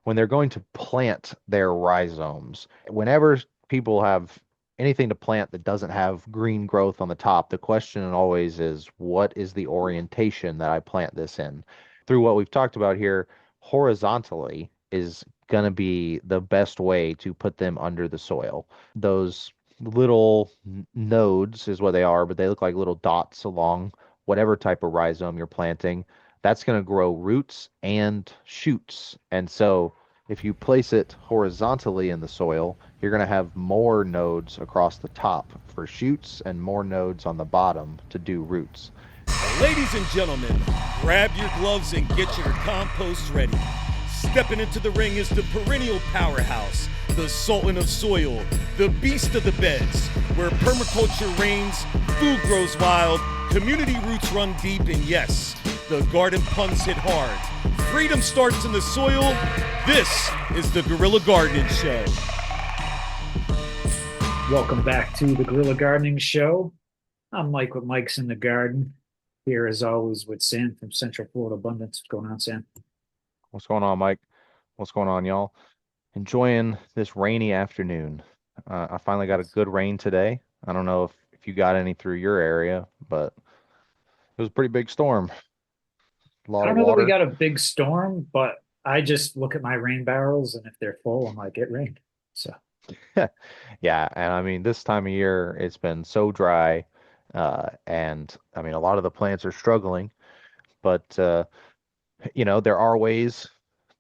when they're going to plant their rhizomes, whenever people have anything to plant that doesn't have green growth on the top, the question always is, what is the orientation that I plant this in? Through what we've talked about here, horizontally is going to be the best way to put them under the soil. Those little nodes is what they are, but they look like little dots along whatever type of rhizome you're planting. That's going to grow roots and shoots. And so if you place it horizontally in the soil, you're going to have more nodes across the top for shoots and more nodes on the bottom to do roots. Ladies and gentlemen, grab your gloves and get your compost ready. Stepping into the ring is the perennial powerhouse, the sultan of soil, the beast of the beds, where permaculture reigns, food grows wild, community roots run deep, and yes, the garden punts hit hard. Freedom starts in the soil. This is the Guerilla Gardening Show. Welcome back to the Guerilla Gardening Show. I'm Mike with Mike's in the Garden. Here, as always, with Sam from Central Florida Abundance. What's going on, Sam? What's going on, Mike? What's going on, y'all? Enjoying this rainy afternoon. I finally got a Yes. good rain today. I don't know if you got any through your area, but it was a pretty big storm. A I lot of don't know that we water. got a big storm, but I just look at my rain barrels, and if they're full, I'm like, it rained. So, Yeah, and I mean, this time of year, it's been so dry. And I mean, a lot of the plants are struggling, but there are ways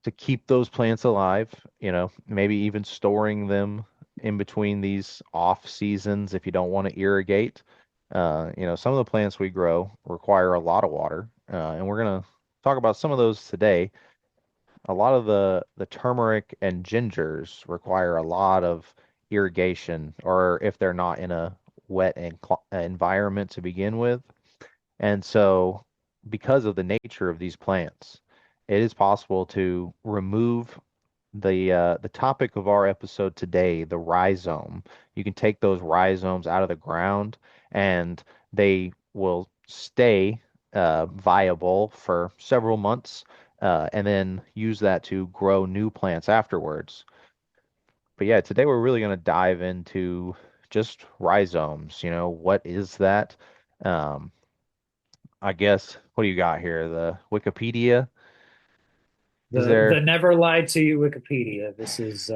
to keep those plants alive, maybe even storing them in between these off seasons if you don't want to irrigate. Some of the plants we grow require a lot of water, and we're going to talk about some of those today. A lot of the turmeric and gingers require a lot of irrigation, or if they're not in a wet and environment to begin with. And so, because of the nature of these plants, it is possible to remove the topic of our episode today, the rhizome. You can take those rhizomes out of the ground, and they will stay viable for several months, and then use that to grow new plants afterwards. But yeah, today we're really going to dive into just rhizomes. What is that? Um, I guess, what do you got here? The Wikipedia? Is the there? never lied to you Wikipedia. This is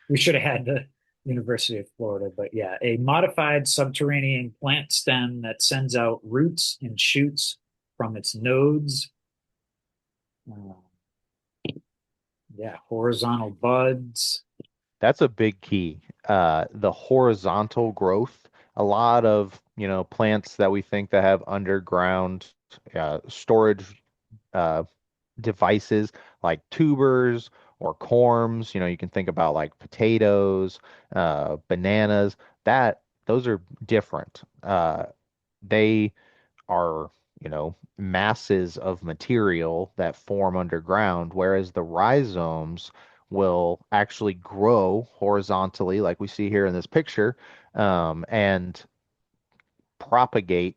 we should have had the University of Florida, but yeah, a modified subterranean plant stem that sends out roots and shoots from its nodes. Uh, yeah, horizontal buds. That's a big key. The horizontal growth. A lot of, plants that we think that have underground storage uh, devices like tubers or corms. You can think about like potatoes, bananas. Those are different. They are, masses of material that form underground, whereas the rhizomes will actually grow horizontally, like we see here in this picture, and propagate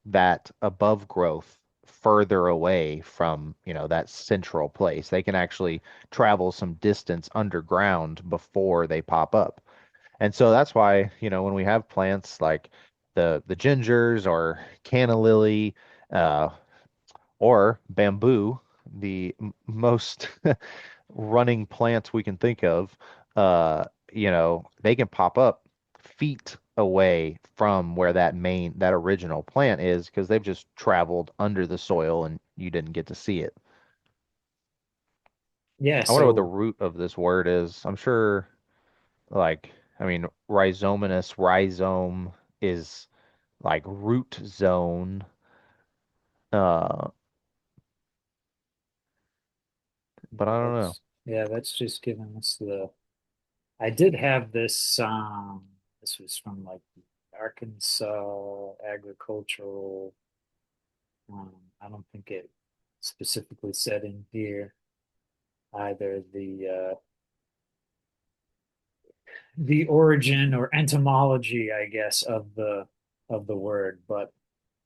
that above growth further away from, that central place. They can actually travel some distance underground before they pop up. And so that's why, when we have plants like the gingers or canna lily, uh, or bamboo, the most running plants we can think of, they can pop up feet away from where that original plant is because they've just traveled under the soil and you didn't get to see it. Yeah, I wonder what the so root of this word is. I'm sure, like, I mean, rhizominous, rhizome is like root zone. Uh, but I don't know. that's just giving us the I did have this this was from like the Arkansas agricultural I don't think it specifically said in here either the origin or etymology, I guess, of the word, but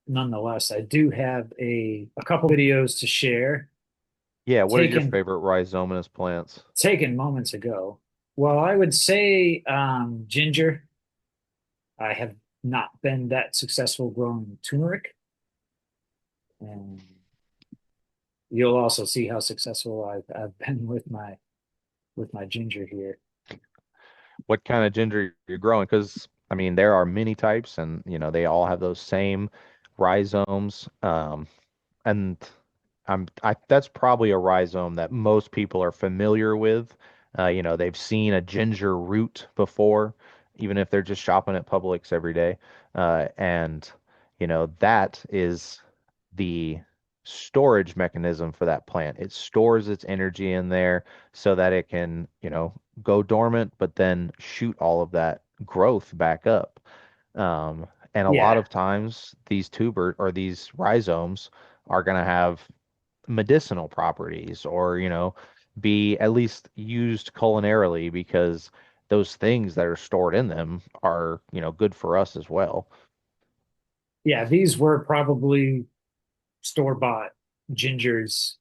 nonetheless, I do have a couple videos to share. Yeah, what are your taken favorite rhizomatous plants? taken moments ago. Well, I would say ginger. I have not been that successful growing turmeric, and you'll also see how successful I've been with my ginger here. What kind of ginger you're growing? Because I mean, there are many types, and they all have those same rhizomes. And that's probably a rhizome that most people are familiar with. They've seen a ginger root before, even if they're just shopping at Publix every day. And that is the storage mechanism for that plant. It stores its energy in there so that it can, go dormant, but then shoot all of that growth back up. And a lot Yeah, of times these tuber or these rhizomes are going to have medicinal properties or, be at least used culinarily because those things that are stored in them are, good for us as well. yeah, these were probably store-bought gingers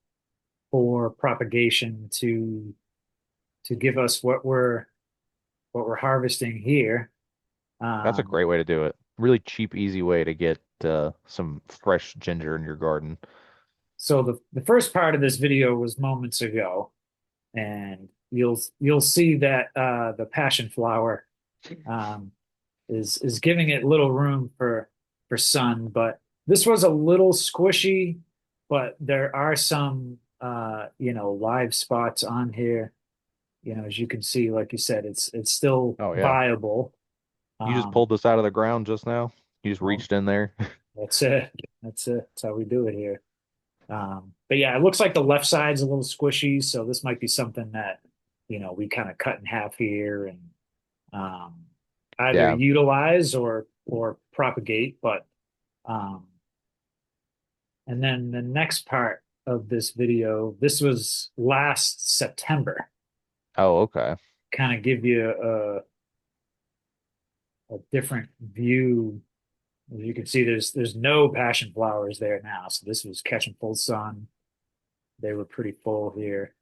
for propagation to give us what we're harvesting here. That's a Um, great way to do it. Really cheap, easy way to get some fresh ginger in your garden. so the first part of this video was moments ago, and you'll see that the passion flower um, is giving it little room for sun, but this was a little squishy, but there are some live spots on here. As you can see, like you said, it's still Oh yeah. viable. You just Um, pulled this out of the ground just now. You just well, reached in there. that's it. That's it. That's how we do it here. But yeah, it looks like the left side's a little squishy, so this might be something that, we kind of cut in half here and um, either Yeah. utilize or propagate. But um, and then the next part of this video, this was last September, Oh, okay. kind of give you a different view. As you can see, there's no passion flowers there now, so this was catching full sun. They were pretty full here,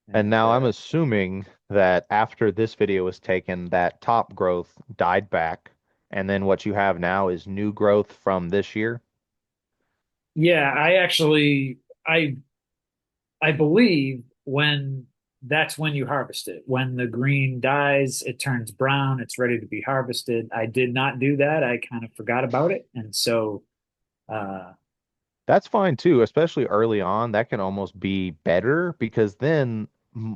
And and now I'm assuming that after this video was taken, that top growth died back, and then what you have now is new growth from this year. yeah, I believe when that's when you harvest it. When the green dies, it turns brown, it's ready to be harvested. I did not do that. I kind of forgot about it. And so uh That's fine too, especially early on. That can almost be better because then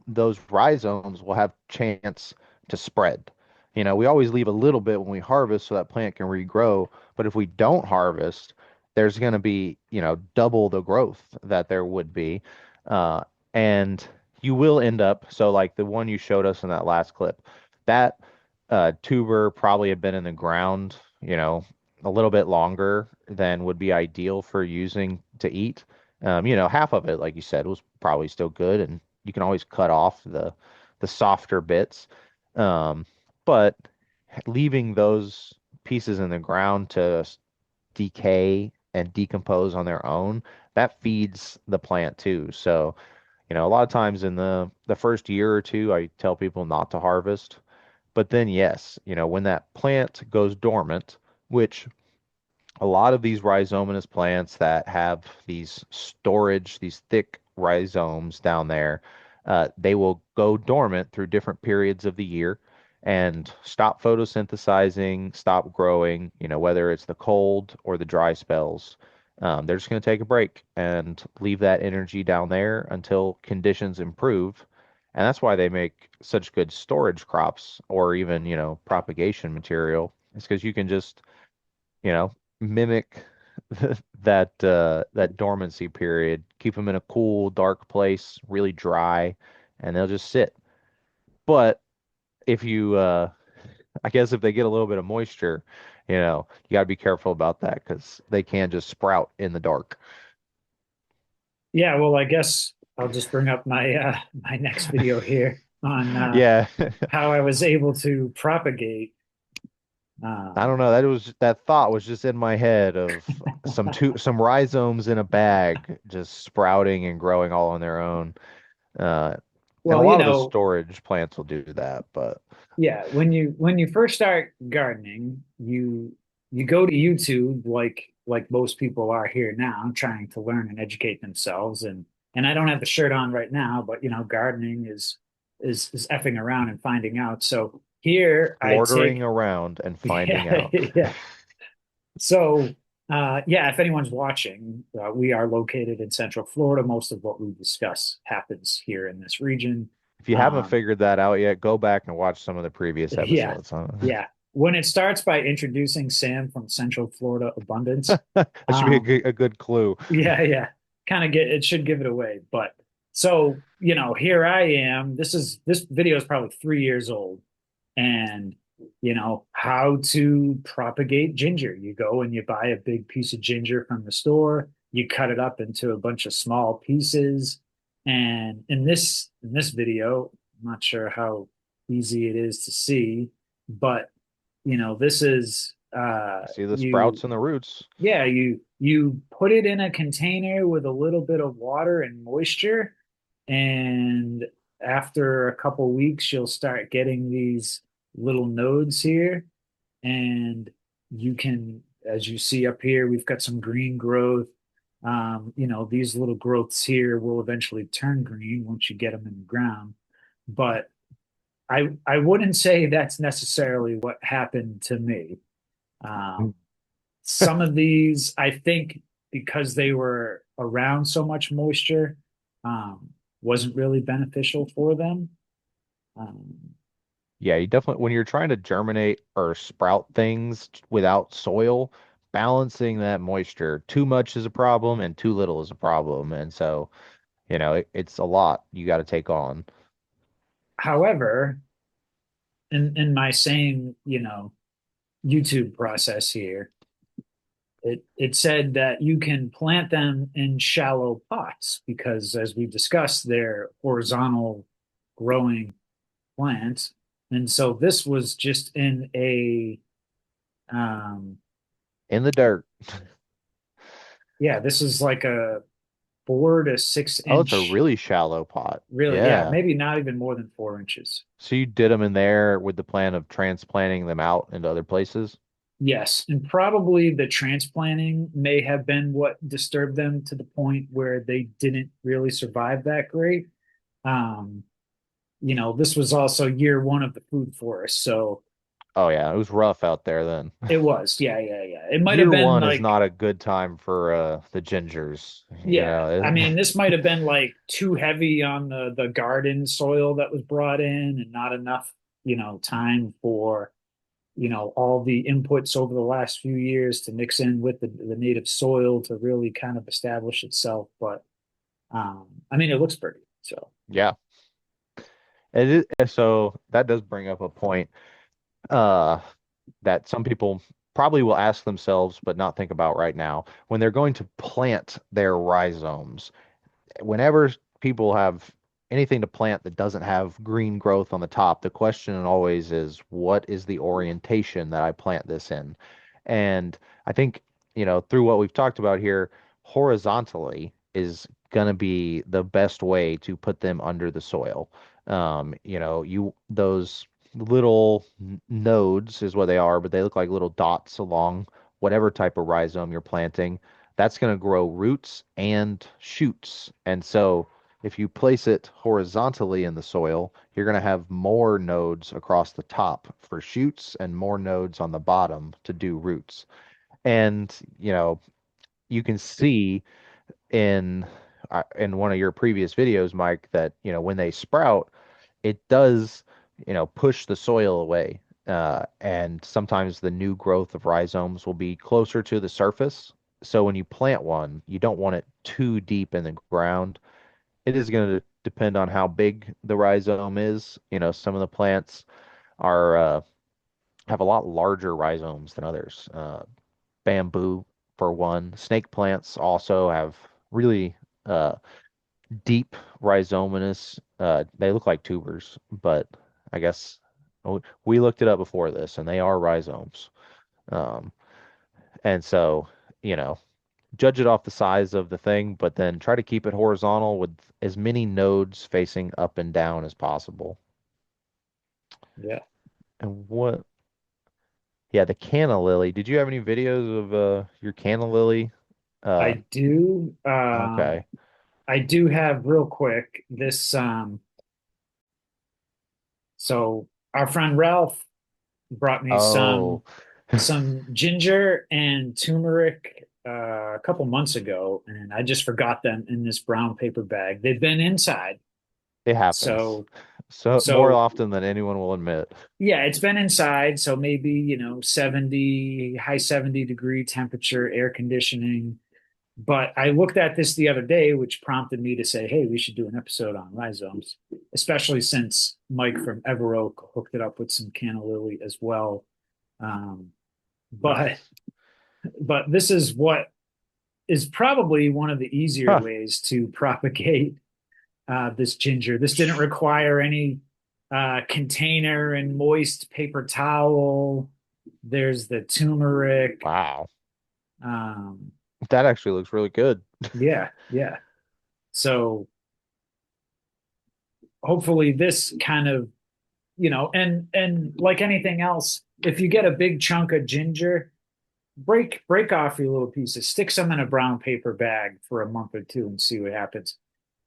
those rhizomes will have chance to spread. We always leave a little bit when we harvest so that plant can regrow, but if we don't harvest, there's going to be, double the growth that there would be. Uh, and you will end up, so like the one you showed us in that last clip, that tuber probably had been in the ground, a little bit longer than would be ideal for using to eat. Half of it, like you said, was probably still good, and you can always cut off the softer bits. Um, but leaving those pieces in the ground to decay and decompose on their own, that feeds the plant too. So, a lot of times in the first year or two, I tell people not to harvest. But then, yes, when that plant goes dormant, which a lot of these rhizomatous plants that have these storage, these thick rhizomes down there, they will go dormant through different periods of the year and stop photosynthesizing, stop growing, whether it's the cold or the dry spells. They're just going to take a break and leave that energy down there until conditions improve. And that's why they make such good storage crops or even, propagation material. It's because you can just mimic that dormancy period, keep them in a cool, dark place, really dry, and they'll just sit. But if you, I guess if they get a little bit of moisture, you got to be careful about that because they can just sprout in the dark. yeah, well, I guess I'll just bring up my next video here on Yeah. how I was able to propagate I don't Um, know. That thought was just in my head of some rhizomes in a bag just sprouting and growing all on their own. Uh, and a well, lot of the storage plants will do that, but yeah, when you first start gardening, you go to YouTube like most people are here now, trying to learn and educate themselves. And I don't have the shirt on right now, but gardening is effing around and finding out. So here I loitering take around and finding yeah, out. yeah. So yeah, if anyone's watching, we are located in Central Florida. Most of what we discuss happens here in this region. If you haven't Um, figured that out yet, go back and watch some of the previous Yeah, episodes. Huh? yeah. When it starts by introducing Sam from Central Florida Abundance, That should be um, a good clue. yeah, yeah, kind of get it should give it away. But so, here I am. This video is probably 3 years old, and how to propagate ginger. You go and you buy a big piece of ginger from the store. You cut it up into a bunch of small pieces, and in this video, I'm not sure how easy it is to see, but this is See the you sprouts and the roots. yeah, you put it in a container with a little bit of water and moisture, and after a couple weeks, you'll start getting these little nodes here, and you can, as you see up here, we've got some green growth. These little growths here will eventually turn green once you get them in the ground. But I wouldn't say that's necessarily what happened to me. Um, some of these, I think, because they were around so much moisture, wasn't really beneficial for them. Um, Yeah, you definitely, when you're trying to germinate or sprout things without soil, balancing that moisture, too much is a problem and too little is a problem. And so, it's a lot you got to take on. However, in my same, YouTube process here, it said that you can plant them in shallow pots because, as we discussed, they're horizontal growing plants. And so this was just in a um, In the dirt. yeah, this is like a 4 to 6 Oh, it's a inch, really shallow pot. really, yeah, Yeah. maybe not even more than 4 inches. So you did them in there with the plan of transplanting them out into other places? Yes, and probably the transplanting may have been what disturbed them to the point where they didn't really survive that great. Um, this was also year one of the food forest, so Oh yeah, it was rough out there then. it was, yeah, yeah, yeah. It might have Year been one is like, not a good time for the gingers. yeah, I mean, this might have been like too heavy on the garden soil that was brought in, and not enough, time for all the inputs over the last few years to mix in with the native soil to really kind of establish itself. But I mean, it looks pretty. So Yeah. So that does bring up a point uh that some people probably will ask themselves but not think about right now when they're going to plant their rhizomes. Whenever people have anything to plant that doesn't have green growth on the top, the question always is, what is the orientation that I plant this in? And I think, through what we've talked about here, horizontally is going to be the best way to put them under the soil. Those little nodes is what they are, but they look like little dots along whatever type of rhizome you're planting. That's going to grow roots and shoots. And so if you place it horizontally in the soil, you're going to have more nodes across the top for shoots and more nodes on the bottom to do roots. And, you can see in one of your previous videos, Mike, that, when they sprout, it does, push the soil away. And sometimes the new growth of rhizomes will be closer to the surface. So when you plant one, you don't want it too deep in the ground. It is going to depend on how big the rhizome is. Some of the plants are have a lot larger rhizomes than others. Bamboo, for one. Snake plants also have really uh, deep rhizominous. They look like tubers, but I guess We looked it up before this, and they are rhizomes. Um, and so, you know, judge it off the size of the thing, but then try to keep it horizontal with as many nodes facing up and down as possible. Yeah, And what, yeah, the canna lily. Did you have any videos of your canna lily? Uh, I do. okay. I do have real quick this. So our friend Ralph brought me Oh, some ginger and turmeric a couple months ago, and I just forgot them in this brown paper bag. They've been inside, it happens. so So more so often than anyone will admit. yeah, it's been inside. So maybe 70 high 70 degree temperature, air conditioning. But I looked at this the other day, which prompted me to say, hey, we should do an episode on rhizomes, especially since Mike from Ever Oak hooked it up with some canna lily as well. Um, but Nice. but this is what is probably one of the easier Huh. ways to propagate this ginger. This didn't require any container and moist paper towel. There's the turmeric. Wow. Um, That actually looks really good. yeah, yeah. So hopefully this kind of, and like anything else, if you get a big chunk of ginger, break off your little pieces, stick some in a brown paper bag for a month or two and see what happens.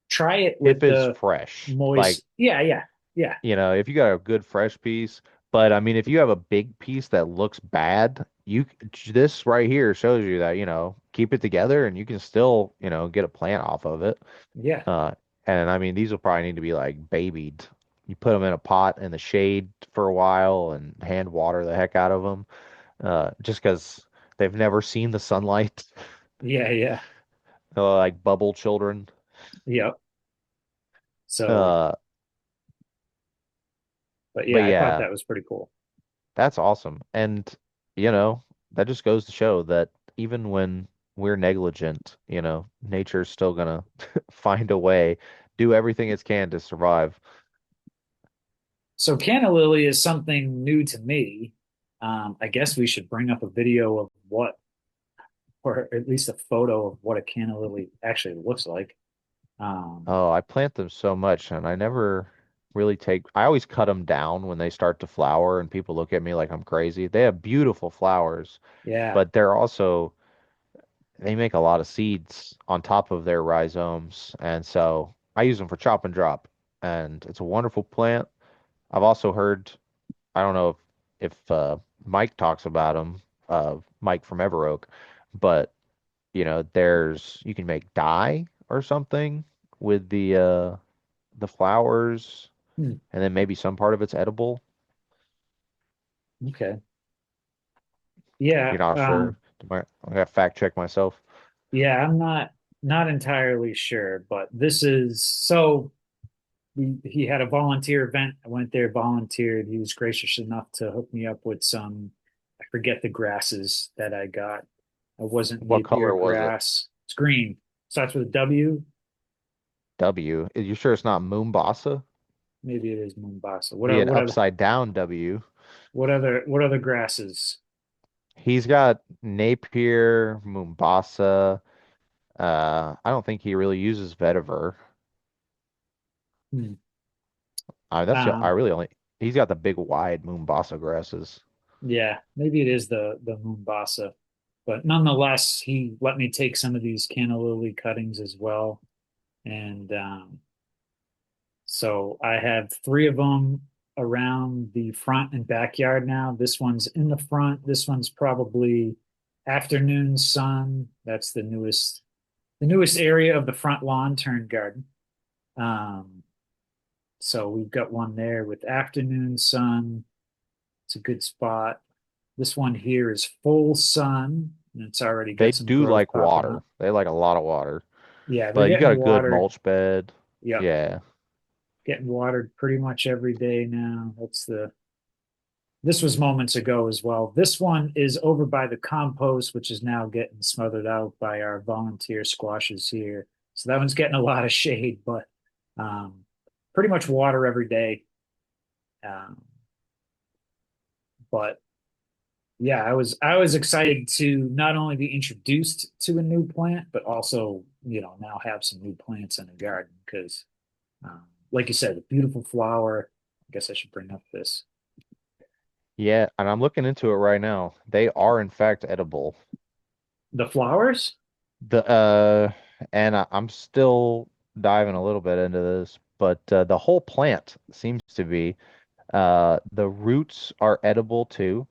Try it If with it's the fresh. Like, moist. Yeah, yeah, yeah, if you got a good fresh piece, but I mean, if you have a big piece that looks bad, this right here shows you that, keep it together and you can still, get a plant off of it. yeah, Uh, and I mean, these will probably need to be like babied. You put them in a pot in the shade for a while and hand water the heck out of them, just because they've never seen the sunlight, yeah, yeah, like bubble children. yeah. So, Uh, but but yeah, I thought yeah. that was pretty cool. That's awesome. And, you know, that just goes to show that even when we're negligent, nature's still gonna find a way, do everything it can to survive. So canna lily is something new to me. I guess we should bring up a video of what, or at least a photo of what a canna lily actually looks like. Um, Oh, I plant them so much and I never really I always cut them down when they start to flower and people look at me like I'm crazy. They have beautiful flowers, yeah. but they make a lot of seeds on top of their rhizomes. And so I use them for chop and drop. And it's a wonderful plant. I've also heard, I don't know if Mike talks about them, Mike from Ever Oak, but you can make dye or something with the flowers, Hmm, and then maybe some part of it's edible. okay. Yeah. You're not sure. I gotta fact check myself. Yeah, I'm not entirely sure, but this is so he had a volunteer event. I went there, volunteered. He was gracious enough to hook me up with some, I forget the grasses that I got. It wasn't What Napier color was it? grass. It's green. Starts with a W. W. Are you sure it's not Moombasa? Maybe it is Mombasa. Be an upside down W. What other grasses? He's got Napier, Moombasa. I don't think he really uses vetiver. Hmm. I Um, really only he's got the big wide Moombasa grasses. yeah, maybe it is the Mombasa. But nonetheless, he let me take some of these canna lily cuttings as well. And so I have three of them around the front and backyard now. This one's in the front. This one's probably afternoon sun. That's the newest area of the front lawn turned garden. Um, so we've got one there with afternoon sun. It's a good spot. This one here is full sun, and it's already They got some do growth like popping water. up. They like a lot of water. Yeah, they're But you got getting a good watered. mulch bed. Yep, Yeah. getting watered pretty much every day now. This was moments ago as well. This one is over by the compost, which is now getting smothered out by our volunteer squashes here. So that one's getting a lot of shade, but um, pretty much water every day. Um, But yeah, I was excited to not only be introduced to a new plant, but also, now have some new plants in the garden because, like you said, a beautiful flower. I guess I should bring up this. Yeah, and I'm looking into it right now. They are in fact edible. The flowers? The and I'm still diving a little bit into this, but the whole plant seems to be. The roots are edible too.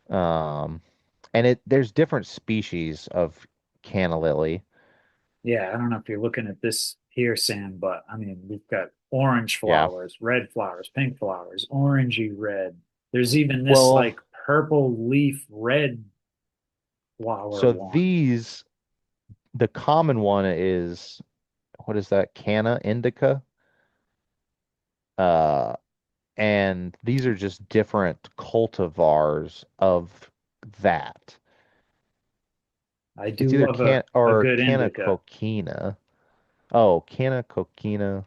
Um, and there's different species of canna lily. Yeah, I don't know if you're looking at this here, Sam, but I mean, we've got orange Yeah. flowers, red flowers, pink flowers, orangey red. There's even this Well, like purple leaf red flower so one. the common one is what is that? Canna indica. Uh, and these are just different cultivars of that. I It's do either love can a or good canna indica. coquina. Oh, canna coquina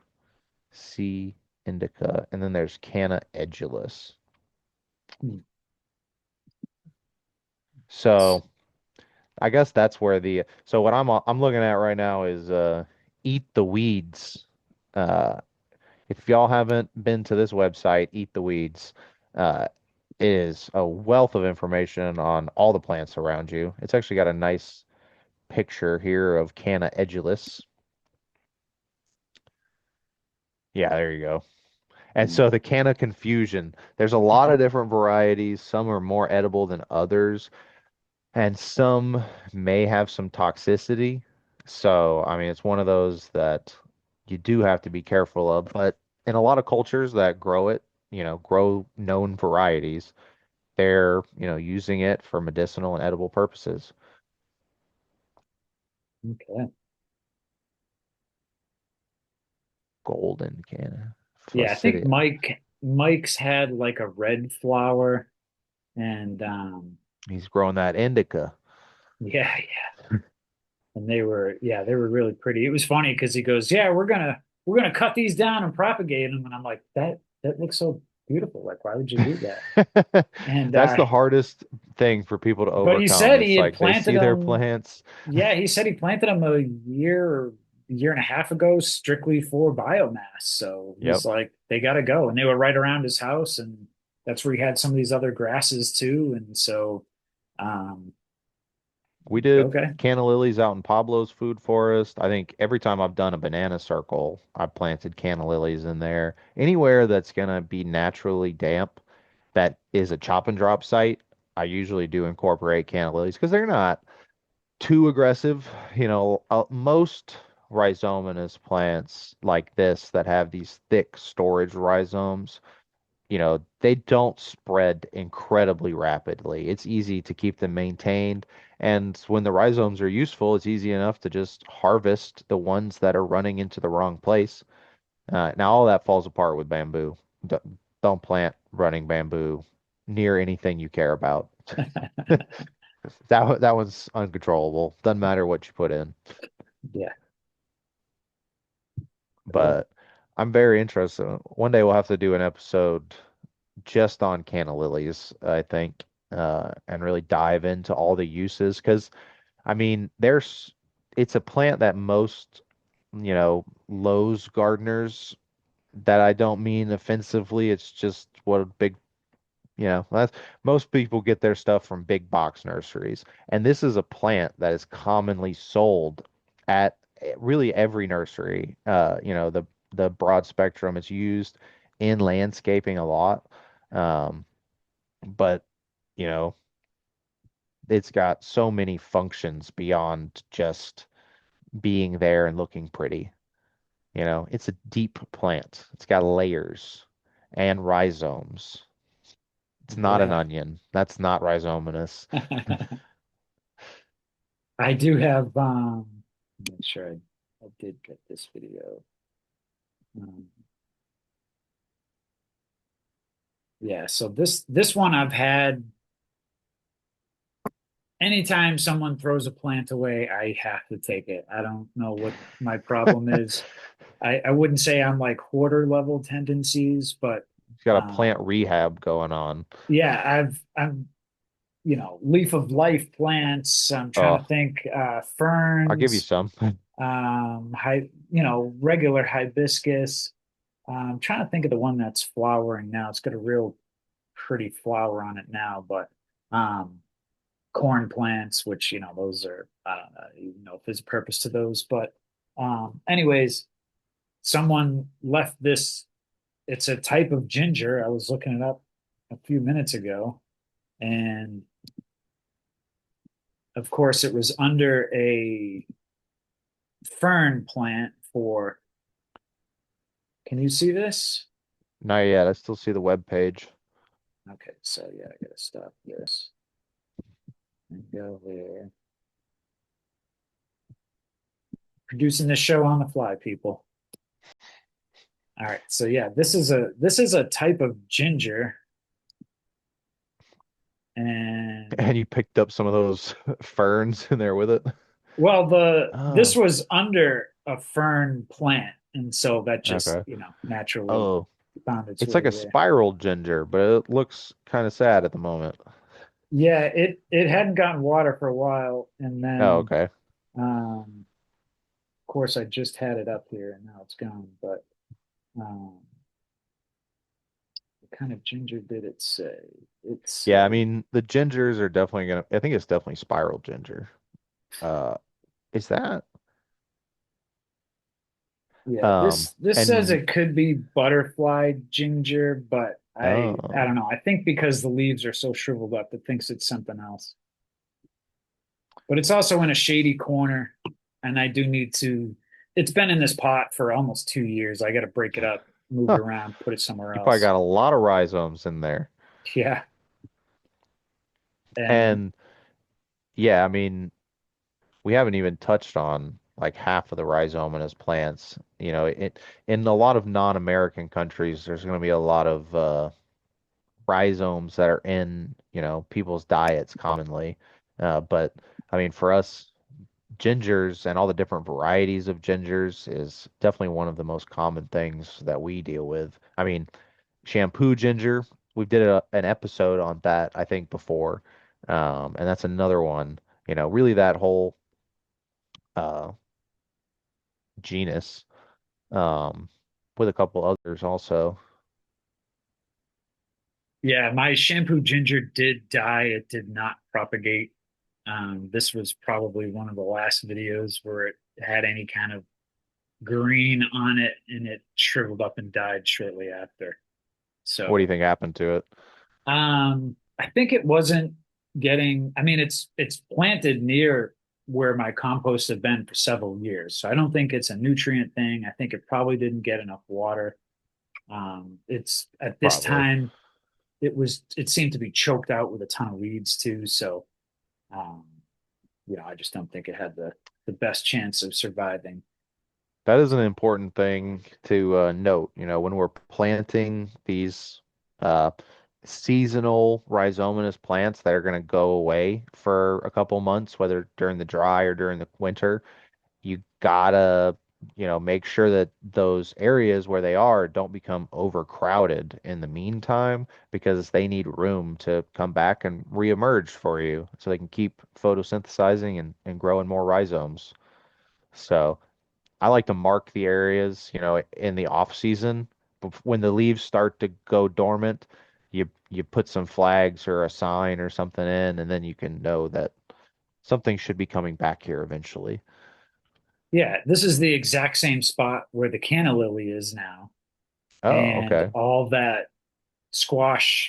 C indica, and then there's canna edulis. Hmm. So I guess that's where so what I'm looking at right now is Eat the Weeds. Uh, if y'all haven't been to this website, Eat the Weeds, uh, it is a wealth of information on all the plants around you. It's actually got a nice picture here of Canna edulis. Yeah, there you go. And Hmm. so the Canna confusion, there's a lot of different varieties. Some are more edible than others. And some may have some toxicity. So, I mean, it's one of those that you do have to be careful of. But in a lot of cultures that grow it, grow known varieties, they're, using it for medicinal and edible purposes. Okay. Golden canna, Yeah, I think Flaccidia. Mike's had like a red flower and He's growing that indica. yeah, and they were really pretty. It was funny because he goes, "Yeah, we're gonna cut these down and propagate them," and I'm like, "That looks so beautiful. Like, why would you do that?" And That's the hardest thing for people to but he overcome. said he It's had like they planted see their them. plants. Yeah, he said he planted them a year and a half ago, strictly for biomass. So he's Yep. like, they got to go, and they were right around his house, and that's where he had some of these other grasses too. And so, um, We did okay, canna lilies out in Pablo's food forest. I think every time I've done a banana circle, I've planted canna lilies in there. Anywhere that's gonna be naturally damp, that is a chop and drop site, I usually do incorporate canna lilies because they're not too aggressive. Most rhizomatous plants like this that have these thick storage rhizomes, they don't spread incredibly rapidly. It's easy to keep them maintained. And when the rhizomes are useful, it's easy enough to just harvest the ones that are running into the wrong place. Now, all that falls apart with bamboo. Don't plant running bamboo near anything you care about. That one's uncontrollable. Doesn't matter what you put in. yeah, cool. But I'm very interested. One day we'll have to do an episode just on canna lilies, I think, and really dive into all the uses. Because, I mean, it's a plant that most, Lowe's gardeners, that I don't mean offensively, it's just what a big, that's most people get their stuff from big box nurseries. And this is a plant that is commonly sold at really every nursery. The broad spectrum. It's used in landscaping a lot. Um, but you know, it's got so many functions beyond just being there and looking pretty. It's a deep plant. It's got layers and rhizomes. It's not an Yeah. onion. That's not rhizomatous. I do have make sure I did get this video. Um, yeah, so this one I've had anytime someone throws a plant away, I have to take it. I don't know what my problem is. I wouldn't say I'm like hoarder level tendencies, but He's got a Um, plant rehab going on. yeah, I'm leaf of life plants. I'm trying to Oh, think, I'll give you ferns, some. regular hibiscus. I'm trying to think of the one that's flowering now. It's got a real pretty flower on it now, but um, corn plants, which those are, I don't know even know if there's a purpose to those, but anyways, someone left this. It's a type of ginger. I was looking it up a few minutes ago, and of course, it was under a fern plant for. Can you see this? Not yet. I still see the web page. Okay, so yeah, I gotta stop this and go there. Producing this show on the fly, people. All right, so yeah, this is a type of ginger, and And you picked up some of those ferns in there with it. well, this Oh, was under a fern plant, and so that just okay. naturally Oh, found its it's way like a there. spiral ginger, but it looks kind of sad at the moment. Yeah, it hadn't gotten water for a while, and Oh, then okay. um, of course I just had it up here, and now it's gone. But um, what kind of ginger did it say? It Yeah, I said, mean, the gingers are definitely gonna, I think it's definitely spiral ginger. Uh, is that? yeah, this says And it could be butterfly ginger, but I oh, don't know. I think because the leaves are so shriveled up, it thinks it's something else. But it's also in a shady corner, and I do need to. It's been in this pot for almost 2 years. I got to break it up, move it huh, around, put it somewhere you probably else. got a lot of rhizomes in there. Yeah, and And yeah, I mean, we haven't even touched on like half of the rhizomatous plants. In a lot of non-American countries, there's going to be a lot of rhizomes that are in, people's diets commonly. But I mean, for us, gingers and all the different varieties of gingers is definitely one of the most common things that we deal with. I mean, shampoo ginger, we did an episode on that, I think, before. And that's another one, really that whole uh, genus, um, with a couple others also. yeah, my shampoo ginger did die. It did not propagate. This was probably one of the last videos where it had any kind of green on it, and it shriveled up and died shortly after. What do you So, think happened to it? I think it wasn't getting. I mean, it's planted near where my compost had been for several years, so I don't think it's a nutrient thing. I think it probably didn't get enough water. It's at this Probably. time it seemed to be choked out with a ton of weeds too. So, um, I just don't think it had the best chance of surviving. That is an important thing to note, when we're planting these uh, seasonal rhizomatous plants that are going to go away for a couple months, whether during the dry or during the winter. You gotta, make sure that those areas where they are don't become overcrowded in the meantime because they need room to come back and reemerge for you so they can keep photosynthesizing and growing more rhizomes. So I like to mark the areas, in the off season. When the leaves start to go dormant, you put some flags or a sign or something in, and then you can know that something should be coming back here eventually. Yeah, this is the exact same spot where the canna lily is now, Oh, and okay. all that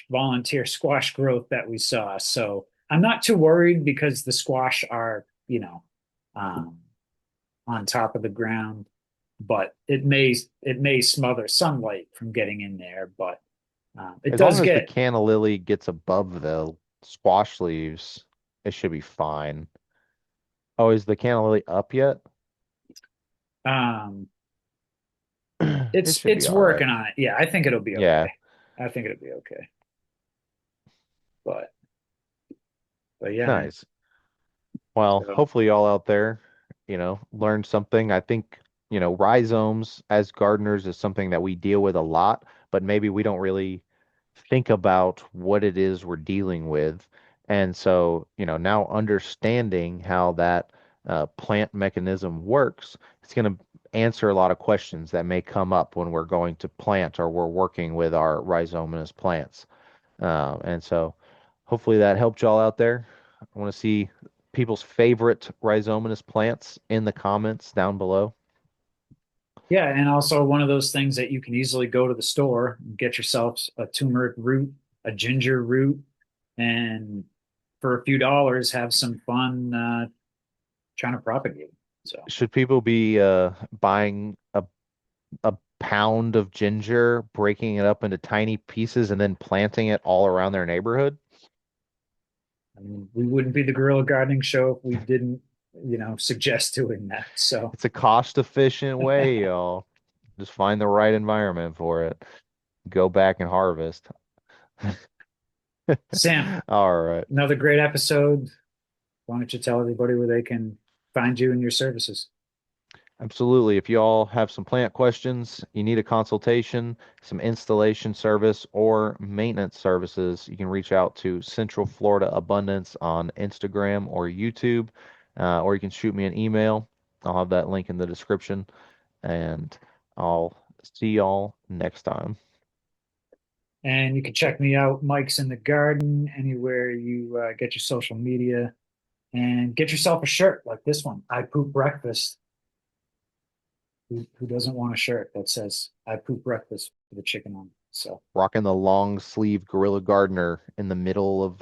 volunteer squash growth that we saw. So I'm not too worried because the squash are, um, on top of the ground, but it may smother sunlight from getting in there, but it As long does as the get. canna lily gets above the squash leaves, it should be fine. Oh, is the canna lily up yet? Um, It it's should be it's all right. working on it. Yeah, I think it'll be Yeah, okay. I think it'll be okay. But but yeah, man. nice. Well, So hopefully y'all out there, learned something. I think, rhizomes as gardeners is something that we deal with a lot, but maybe we don't really think about what it is we're dealing with. And so, now understanding how that plant mechanism works, it's going to answer a lot of questions that may come up when we're going to plant or we're working with our rhizomatous plants. And so, hopefully that helped y'all out there. I want to see people's favorite rhizomatous plants in the comments down below. Yeah, and also one of those things that you can easily go to the store and get yourself a turmeric root, a ginger root, and for a few dollars have some fun trying to propagate. So Should people be buying a pound of ginger, breaking it up into tiny pieces, and then planting it all around their neighborhood? I mean, we wouldn't be the Guerrilla Gardening Show if we didn't, suggest doing that. So It's a cost efficient way, y'all. Just find the right environment for it. Go back and harvest. Sam, All right. another great episode. Why don't you tell everybody where they can find you and your services? Absolutely. If you all have some plant questions, you need a consultation, some installation service, or maintenance services, you can reach out to Central Florida Abundance on Instagram or YouTube, or you can shoot me an email. I'll have that link in the description, and I'll see y'all next time. And you can check me out, Mike's in the Garden, anywhere you get your social media, and get yourself a shirt like this one. I poop breakfast. Who doesn't want a shirt that says "I poop breakfast" with a chicken on it? So Rocking the long sleeve Gorilla Gardener in the middle of